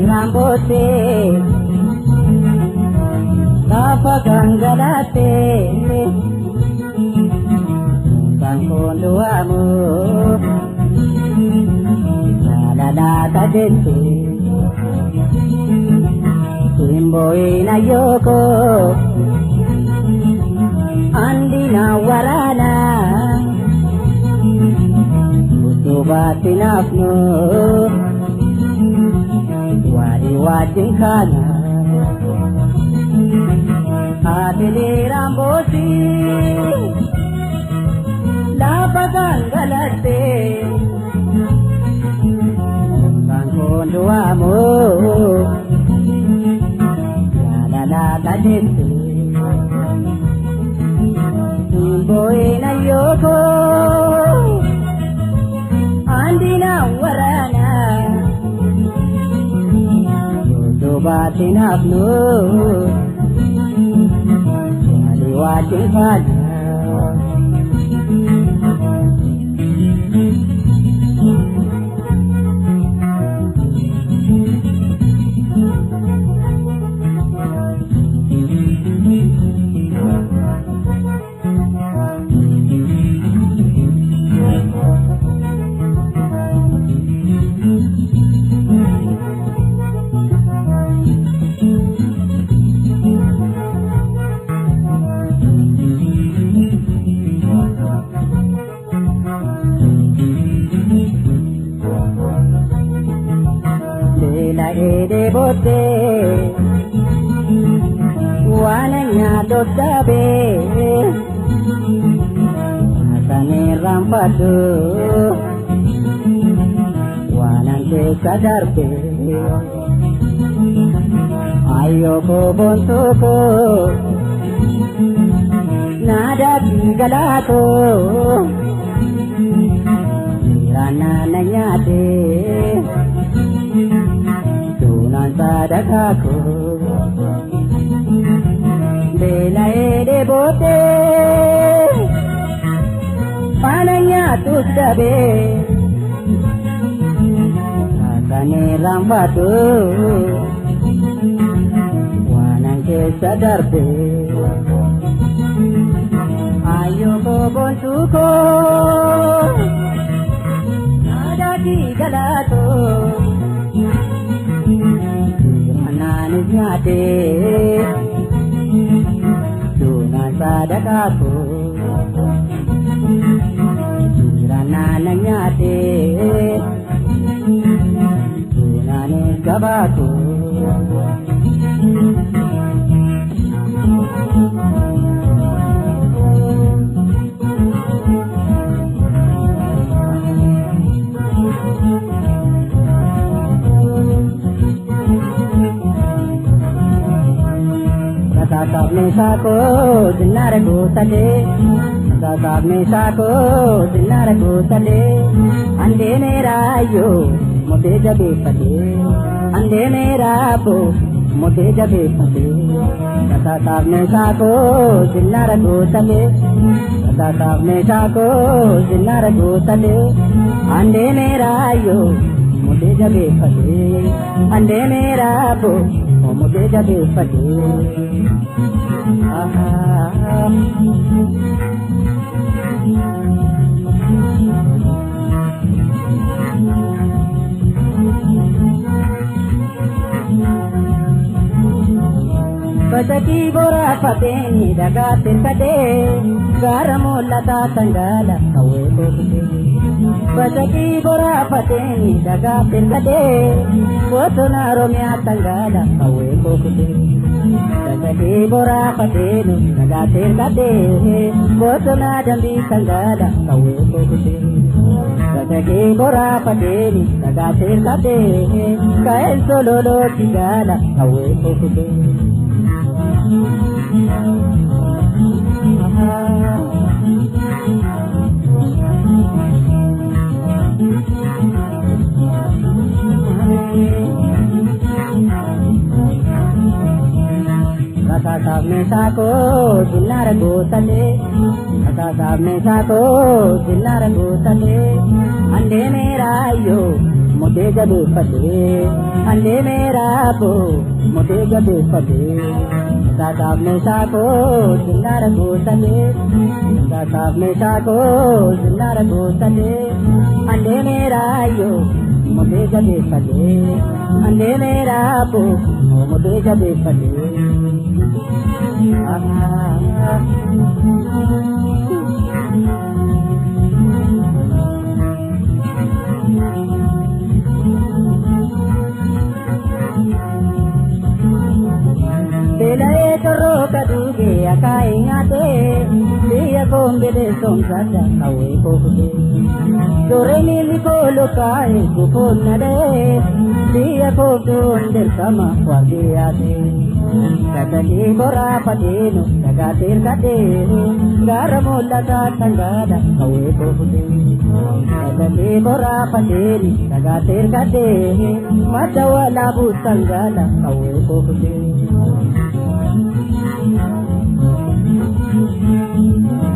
Rambote, Tapa Gangalate, Kankonduamu, Nadada Dente, Kimboina Yoko, Andina Warana, Utubatinafno. Wajin kana adile rambosi lapagan galate kankondo amo la la la dente boina yoko andina warana Batin abnu, jadi wajib pada. Ede bote, wananya dodabe, asane rampadu, wanante sadarbe, ayo ko bontuko, nada tigalato, rana nanyate. Sadakaku bela ede bote pananya tudabe akane rambatu wanangke sadarbe ayo ko bontuko nada digalato Nyate, Duna sadakaku, Kirana nyate, Duna gabaku. Kakak mesako dinar gutade, kakak mesako dinar gutade, ande merayo mote jabe pade, ande merapo mote jabe pade, kakak mesako dinar gutade, kakak mesako dinar gutade, ande merayo mote jabe pade, ande merapo mote jabe pade. Pataki bora pateni daga tekade, garamola ta tangala kawe kokde. Bataki bora pateni daga pirkade Botona romya tangala kawe kokute Bataki bora patenu daga pirkade Botona jambi tangala kawe kokute Bataki bora pateni daga pirkade Kael sololo tigala kawe kokute Kata saab ne saako dinnar gootale Kata saab ne saako dinnar gootale Ande mera yo mode jabe pate Ande mera bo mode jabe pate Kata saab ne saako dinnar gootale Kata saab ne saako dinnar gootale Ande mera yo mode jabe pate Ande mera bo mode jabe pate Delaye toro kaduge akai ngate dia kombele somsada kawe kokute Dore nili kolo kai kuponade dia kokundel sama wadiate Kataki bora patenu dagatir kate garamola ka tangada kawe kokute Kataki bora patenu dagatir kate madawala bu tangada kawe kokute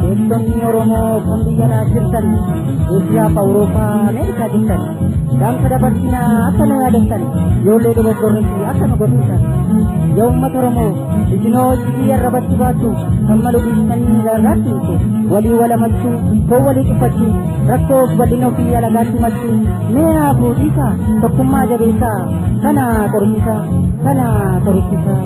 Ekonomi Oromo pembiyara jirtan Rusia Pauropa Amerika jirtan Dan terdapat Cina akan mengadakan Yole de Bokornisi akan mengadakan Yang umat Oromo di Cino Cikiar rabat batu Kamalu bisnan ragati itu Wali wala macu Ko wali tupacu Rakko badino piya lagati macu Mea budika Tokuma jabisa Kana korisa Kana korisa